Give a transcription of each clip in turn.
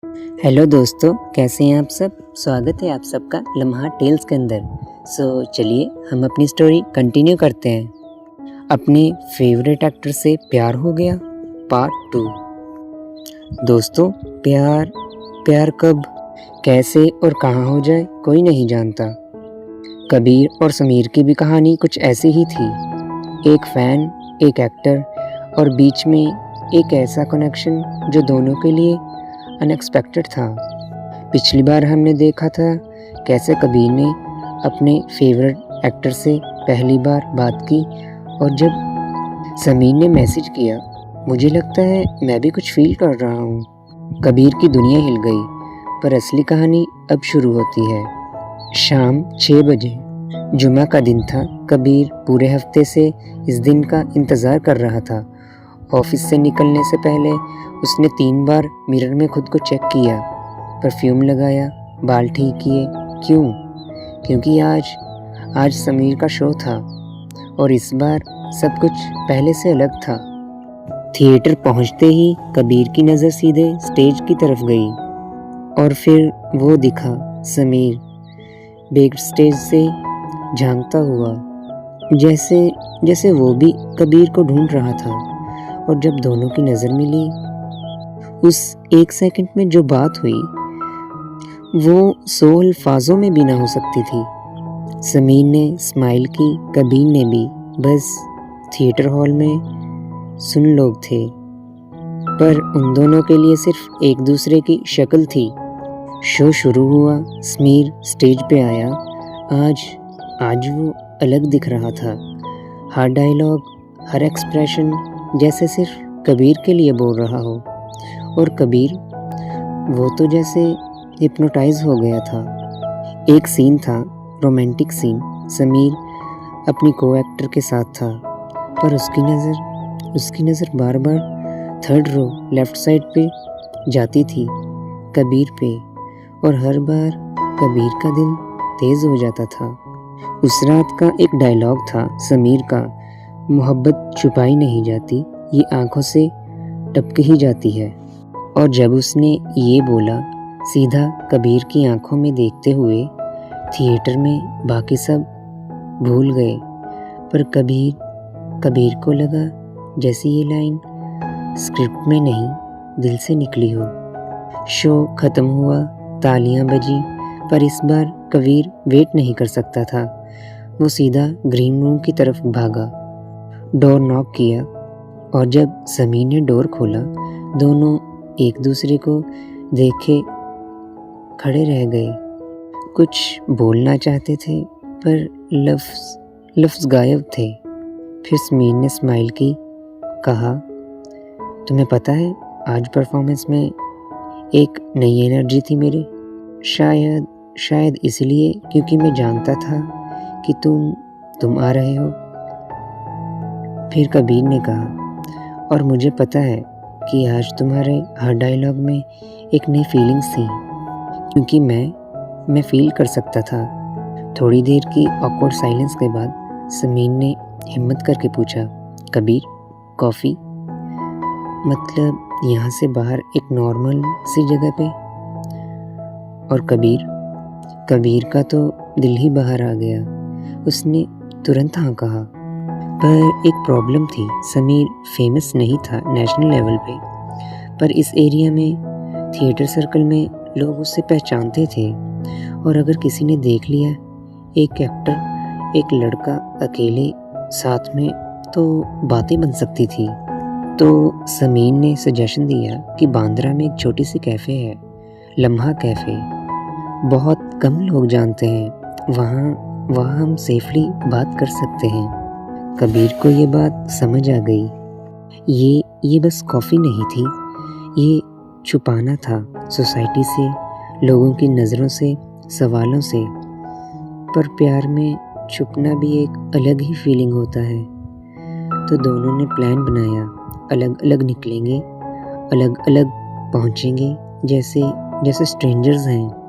Hello दोस्तों, कैसे हैं आप सब। स्वागत है आप सबका लम्हा टेल्स के अंदर। चलिए हम अपनी स्टोरी कंटिन्यू करते हैं। अपने फेवरेट एक्टर से प्यार हो गया पार्ट 2। दोस्तों, प्यार कब, कैसे और कहाँ हो जाए कोई नहीं जानता। कबीर और समीर की भी कहानी कुछ ऐसी ही थी। एक फ़ैन, एक एक्टर और बीच में एक ऐसा कनेक्शन जो दोनों के लिए अनएक्सपेक्टेड था। पिछली बार हमने देखा था कैसे कबीर ने अपने फेवरेट एक्टर से पहली बार बात की और जब समीर ने मैसेज किया, मुझे लगता है मैं भी कुछ फील कर रहा हूँ। कबीर की दुनिया हिल गई। पर असली कहानी अब शुरू होती है। शाम 6 बजे जुमा का दिन था। कबीर पूरे हफ्ते से इस दिन का इंतज़ार कर रहा था। ऑफिस से निकलने से पहले उसने 3 बार मिरर में खुद को चेक किया, परफ्यूम लगाया, बाल ठीक किए। क्यों? क्योंकि आज समीर का शो था और इस बार सब कुछ पहले से अलग था। थिएटर पहुंचते ही कबीर की नज़र सीधे स्टेज की तरफ गई और फिर वो दिखा समीर बैक स्टेज से झांकता हुआ, जैसे वो भी कबीर को ढूंढ रहा था। और जब दोनों की नज़र मिली, उस 1 सेकंड में जो बात हुई वो 100 अल्फाजों में भी ना हो सकती थी। समीर ने स्माइल की, कबीर ने भी। बस थिएटर हॉल में सुन लोग थे, पर उन दोनों के लिए सिर्फ एक दूसरे की शक्ल थी। शो शुरू हुआ। समीर स्टेज पे आया। आज वो अलग दिख रहा था। हर डायलॉग, हर एक्सप्रेशन जैसे सिर्फ कबीर के लिए बोल रहा हो। और कबीर, वो तो जैसे हिप्नोटाइज हो गया था। एक सीन था, रोमांटिक सीन। समीर अपनी को एक्टर के साथ था, पर उसकी नज़र बार बार 3rd रो लेफ्ट साइड पे जाती थी, कबीर पे। और हर बार कबीर का दिल तेज़ हो जाता था। उस रात का एक डायलॉग था समीर का, मोहब्बत छुपाई नहीं जाती, ये आंखों से टपक ही जाती है। और जब उसने ये बोला, सीधा कबीर की आंखों में देखते हुए, थिएटर में बाकी सब भूल गए, पर कबीर को लगा जैसे ये लाइन स्क्रिप्ट में नहीं, दिल से निकली हो। शो ख़त्म हुआ, तालियां बजी, पर इस बार कबीर वेट नहीं कर सकता था। वो सीधा ग्रीन रूम की तरफ भागा, डोर नॉक किया और जब समीर ने डोर खोला, दोनों एक दूसरे को देखे खड़े रह गए। कुछ बोलना चाहते थे पर लफ्ज़ गायब थे। फिर समीर ने स्माइल की, कहा, तुम्हें पता है आज परफॉर्मेंस में एक नई एनर्जी थी मेरे। शायद इसलिए क्योंकि मैं जानता था कि तुम आ रहे हो। फिर कबीर ने कहा, और मुझे पता है कि आज तुम्हारे हर डायलॉग में एक नई फीलिंग्स थी, क्योंकि मैं फील कर सकता था। थोड़ी देर की ऑकवर्ड साइलेंस के बाद समीर ने हिम्मत करके पूछा, कबीर, कॉफ़ी? मतलब यहाँ से बाहर एक नॉर्मल सी जगह पे? और कबीर का तो दिल ही बाहर आ गया। उसने तुरंत हाँ कहा। पर एक प्रॉब्लम थी, समीर फेमस नहीं था नेशनल लेवल पे, पर इस एरिया में थिएटर सर्कल में लोग उससे पहचानते थे। और अगर किसी ने देख लिया एक एक्टर, एक लड़का अकेले साथ में, तो बातें बन सकती थी। तो समीर ने सजेशन दिया कि बांद्रा में एक छोटी सी कैफ़े है, लम्हा कैफ़े। बहुत कम लोग जानते हैं, वहाँ हम सेफली बात कर सकते हैं। कबीर को ये बात समझ आ गई। ये बस कॉफ़ी नहीं थी, ये छुपाना था सोसाइटी से, लोगों की नज़रों से, सवालों से। पर प्यार में छुपना भी एक अलग ही फीलिंग होता है। तो दोनों ने प्लान बनाया, अलग अलग निकलेंगे, अलग अलग पहुँचेंगे, जैसे स्ट्रेंजर्स हैं।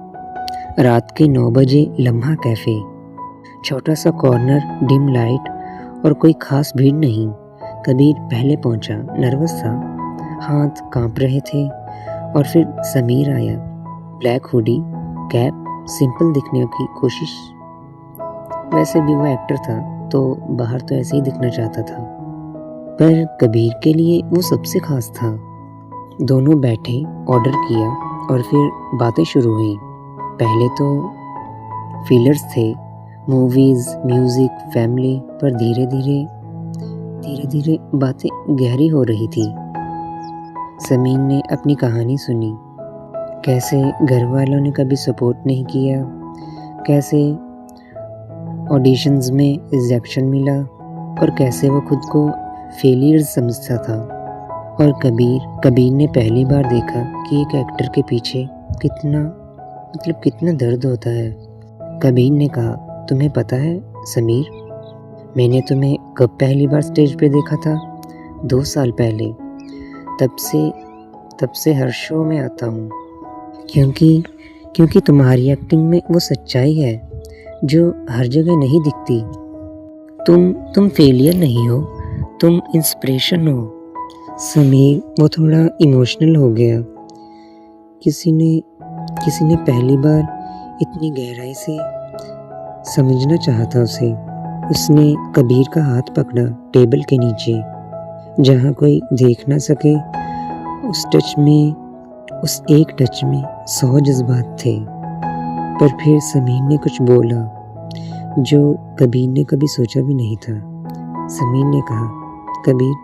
रात के 9 बजे लम्हा कैफ़े, छोटा सा कॉर्नर, डिम लाइट और कोई खास भीड़ नहीं। कबीर पहले पहुंचा, नर्वस था, हाथ कांप रहे थे और फिर समीर आया, ब्लैक हुडी, कैप, सिंपल दिखने की कोशिश। वैसे भी वो एक्टर था तो बाहर तो ऐसे ही दिखना चाहता था, पर कबीर के लिए वो सबसे खास था। दोनों बैठे, ऑर्डर किया और फिर बातें शुरू हुई। पहले तो फीलर्स थे, मूवीज़, म्यूज़िक, फैमिली, पर धीरे धीरे बातें गहरी हो रही थी। समीर ने अपनी कहानी सुनी, कैसे घर वालों ने कभी सपोर्ट नहीं किया, कैसे ऑडिशंस में रिजेक्शन मिला और कैसे वो खुद को फेलियर समझता था। और कबीर ने पहली बार देखा कि एक एक्टर के पीछे कितना दर्द होता है। कबीर ने कहा, तुम्हें पता है समीर, मैंने तुम्हें कब पहली बार स्टेज पे देखा था? 2 साल पहले। तब से हर शो में आता हूँ, क्योंकि तुम्हारी एक्टिंग में वो सच्चाई है जो हर जगह नहीं दिखती। तुम फेलियर नहीं हो, तुम इंस्पिरेशन हो। समीर वो थोड़ा इमोशनल हो गया। किसी ने पहली बार इतनी गहराई से समझना चाहा था उसे। उसने कबीर का हाथ पकड़ा टेबल के नीचे, जहाँ कोई देख ना सके। उस एक टच में 100 जज्बात थे। पर फिर समीर ने कुछ बोला जो कबीर ने कभी सोचा भी नहीं था। समीर ने कहा, कबीर,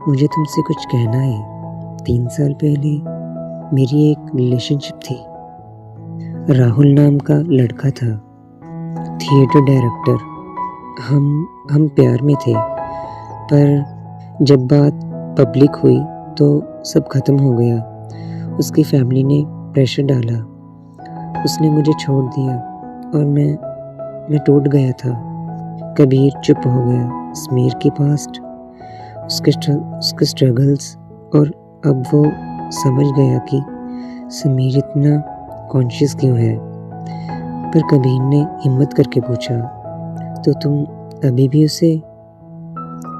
मुझे तुमसे कुछ कहना है। 3 साल पहले मेरी एक रिलेशनशिप थी। राहुल नाम का लड़का था, थिएटर डायरेक्टर। हम प्यार में थे, पर जब बात पब्लिक हुई तो सब खत्म हो गया। उसकी फैमिली ने प्रेशर डाला, उसने मुझे छोड़ दिया और मैं टूट गया था। कबीर चुप हो गया। समीर के पास्ट, उसके स्ट्रगल्स, और अब वो समझ गया कि समीर इतना कॉन्शियस क्यों है। पर कबीर ने हिम्मत करके पूछा, तो तुम अभी भी उसे?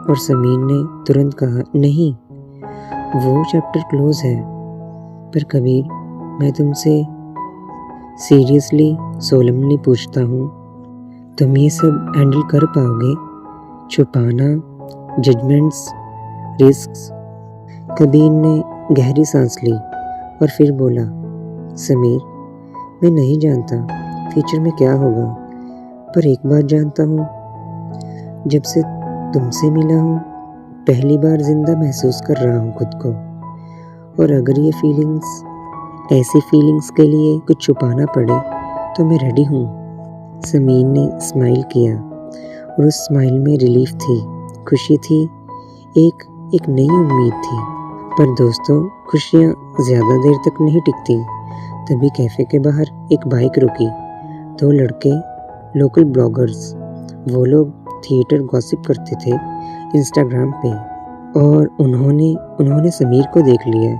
और समीर ने तुरंत कहा, नहीं, वो चैप्टर क्लोज है। पर कबीर, मैं तुमसे सीरियसली, सोलमली पूछता हूँ, तुम ये सब हैंडल कर पाओगे? छुपाना, जजमेंट्स, रिस्क्स? कबीर ने गहरी सांस ली और फिर बोला, समीर, मैं नहीं जानता फ्यूचर में क्या होगा, पर एक बात जानता हूँ, जब से तुमसे मिला हूँ पहली बार जिंदा महसूस कर रहा हूँ खुद को। और अगर ये ऐसी फीलिंग्स के लिए कुछ छुपाना पड़े तो मैं रेडी हूँ। समीर ने स्माइल किया और उस स्माइल में रिलीफ थी, खुशी थी, एक नई उम्मीद थी। पर दोस्तों, खुशियाँ ज़्यादा देर तक नहीं टिकती। तभी कैफ़े के बाहर एक बाइक रुकी। 2 लड़के, लोकल ब्लॉगर्स। वो लोग थिएटर गॉसिप करते थे इंस्टाग्राम पे, और उन्होंने समीर को देख लिया।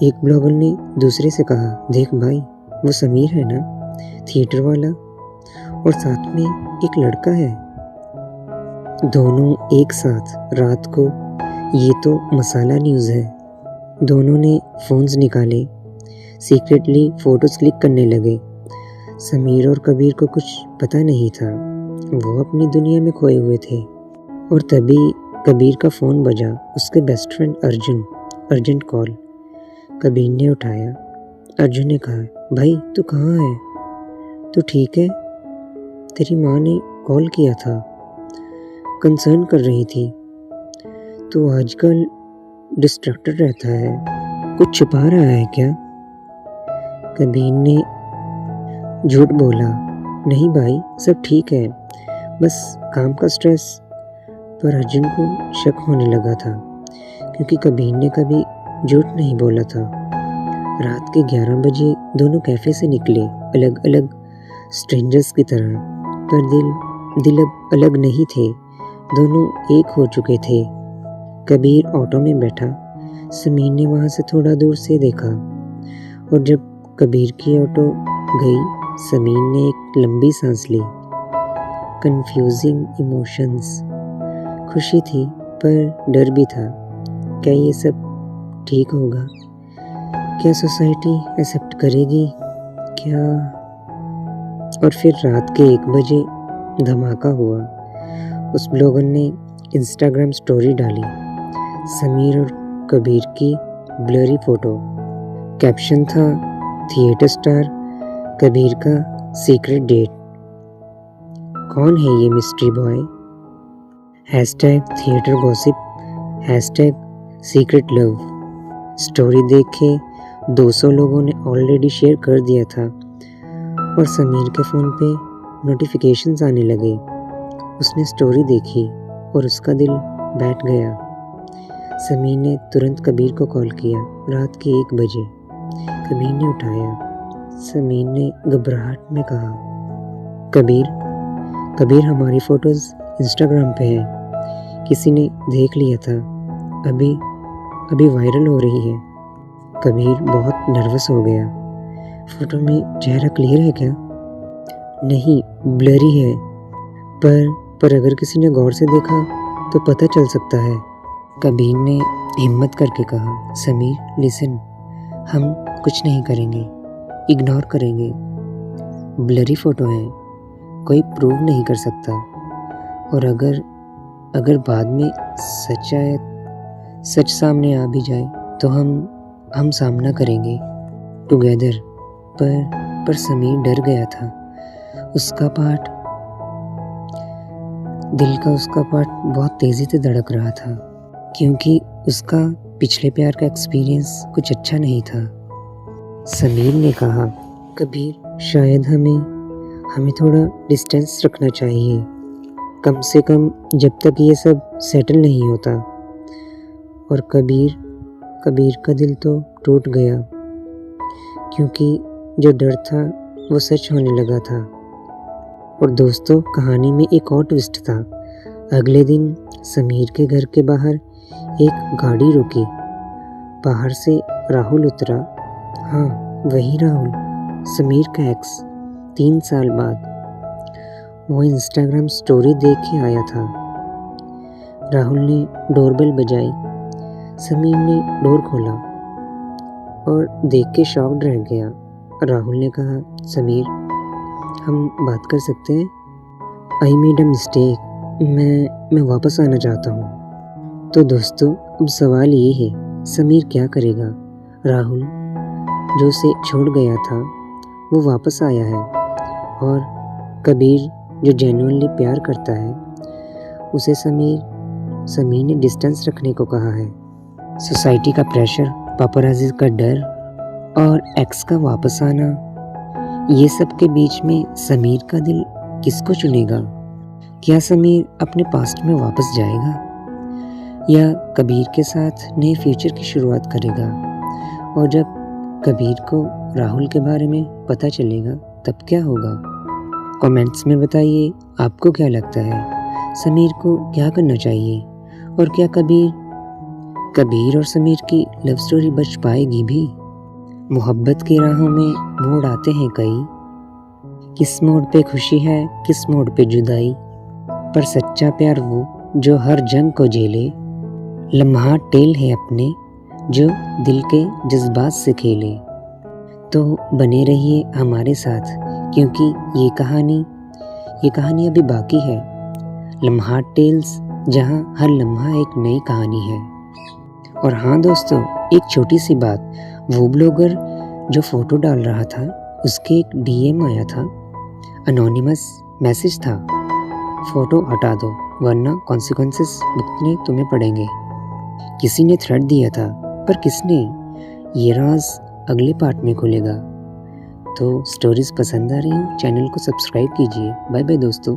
एक ब्लॉगर ने दूसरे से कहा, देख भाई, वो समीर है ना, थिएटर वाला, और साथ में एक लड़का है। दोनों एक साथ रात को, ये तो मसाला न्यूज़ है। दोनों ने फ़ोन्स निकाले, सीक्रेटली फ़ोटोज़ क्लिक करने लगे। समीर और कबीर को कुछ पता नहीं था, वो अपनी दुनिया में खोए हुए थे। और तभी कबीर का फ़ोन बजा, उसके best friend Arjun call. Kabir ने उठाया। अर्जुन ने कहा, भाई तू कहाँ है? तू ठीक है? तेरी माँ ने कॉल किया था, कंसर्न कर रही थी। तू आजकल डिस्ट्रैक्टेड रहता है, कुछ छुपा रहा है क्या? कबीर ने झूठ बोला, नहीं भाई, सब ठीक है, बस काम का स्ट्रेस। पर अर्जुन को शक होने लगा था, क्योंकि कबीर ने कभी झूठ नहीं बोला था। रात के 11 बजे दोनों कैफ़े से निकले, अलग अलग स्ट्रेंजर्स की तरह। पर दिल अब अलग नहीं थे, दोनों एक हो चुके थे। कबीर ऑटो में बैठा। समीर ने वहाँ से थोड़ा दूर से देखा, और जब कबीर की ऑटो गई, समीर ने एक लंबी सांस ली। कंफ्यूजिंग इमोशंस, खुशी थी पर डर भी था। क्या ये सब ठीक होगा? क्या सोसाइटी एक्सेप्ट करेगी क्या? और फिर रात के 1 बजे धमाका हुआ। उस ब्लॉगर ने इंस्टाग्राम स्टोरी डाली, समीर और कबीर की ब्लरी फोटो। कैप्शन था, थिएटर स्टार कबीर का सीक्रेट डेट। कौन है ये mystery boy? #Theatre gossip, #secret love. Story देख के 200 लोगों ने ऑलरेडी शेयर कर दिया था और समीर के फ़ोन पे नोटिफिकेशंस आने लगे। उसने स्टोरी देखी और उसका दिल बैठ गया। समीर ने तुरंत कबीर को कॉल किया रात के 1 बजे। कबीर ने उठाया। समीर ने घबराहट में कहा, कबीर हमारी फ़ोटोज़ इंस्टाग्राम पे है, किसी ने देख लिया था, अभी वायरल हो रही है। कबीर बहुत नर्वस हो गया। फ़ोटो में चेहरा क्लियर है क्या? नहीं, ब्लरी है, पर अगर किसी ने गौर से देखा तो पता चल सकता है। कबीर ने हिम्मत करके कहा, समीर लिसन, हम कुछ नहीं करेंगे, इग्नोर करेंगे। ब्लरी फ़ोटो है, कोई प्रूव नहीं कर सकता, और अगर बाद में सच सामने आ भी जाए तो हम सामना करेंगे टुगेदर। पर समीर डर गया था। दिल का उसका पार्ट बहुत तेज़ी से धड़क रहा था, क्योंकि उसका पिछले प्यार का एक्सपीरियंस कुछ अच्छा नहीं था। समीर ने कहा, कबीर शायद हमें थोड़ा डिस्टेंस रखना चाहिए, कम से कम जब तक ये सब सेटल नहीं होता। और कबीर का दिल तो टूट गया, क्योंकि जो डर था वो सच होने लगा था। और दोस्तों, कहानी में एक और ट्विस्ट था। अगले दिन समीर के घर के बाहर एक गाड़ी रुकी। बाहर से राहुल उतरा। हाँ, वही राहुल, समीर का एक्स। 3 साल बाद वो इंस्टाग्राम स्टोरी देख के आया था। राहुल ने डोरबेल बजाई। समीर ने डोर खोला और देख के शॉक्ड रह गया। राहुल ने कहा, समीर, हम बात कर सकते हैं? आई मेड अ मिस्टेक, मैं वापस आना चाहता हूँ। तो दोस्तों, अब सवाल ये है, समीर क्या करेगा? राहुल जो उसे छोड़ गया था वो वापस आया है, और कबीर जो जेन्युइनली प्यार करता है उसे समीर ने डिस्टेंस रखने को कहा है। सोसाइटी का प्रेशर, पापराजी का डर और एक्स का वापस आना, ये सब के बीच में समीर का दिल किसको चुनेगा? क्या समीर अपने पास्ट में वापस जाएगा, या कबीर के साथ नए फ्यूचर की शुरुआत करेगा? और जब कबीर को राहुल के बारे में पता चलेगा तब क्या होगा? कमेंट्स में बताइए, आपको क्या लगता है, समीर को क्या करना चाहिए? और क्या कबीर और समीर की लव स्टोरी बच पाएगी भी? मोहब्बत की राहों में मोड़ आते हैं कई, किस मोड़ पे खुशी है, किस मोड़ पे जुदाई, पर सच्चा प्यार वो जो हर जंग को झेले। लम्हा टेल है अपने जो दिल के जज्बात से खेले। तो बने रहिए हमारे साथ, क्योंकि ये कहानी अभी बाकी है। लम्हा टेल्स, जहाँ हर लम्हा एक नई कहानी है। और हाँ दोस्तों, एक छोटी सी बात, वो ब्लॉगर जो फ़ोटो डाल रहा था उसके एक DM आया था, अनोनिमस मैसेज था, फ़ोटो हटा दो वरना कॉन्सिक्वेंसेस भुगतने तुम्हें पड़ेंगे। किसी ने थ्रेट दिया था, पर किसने, ये राज अगले पार्ट में खुलेगा। तो स्टोरीज़ पसंद आ रही हैं, चैनल को सब्सक्राइब कीजिए। बाय बाय दोस्तों।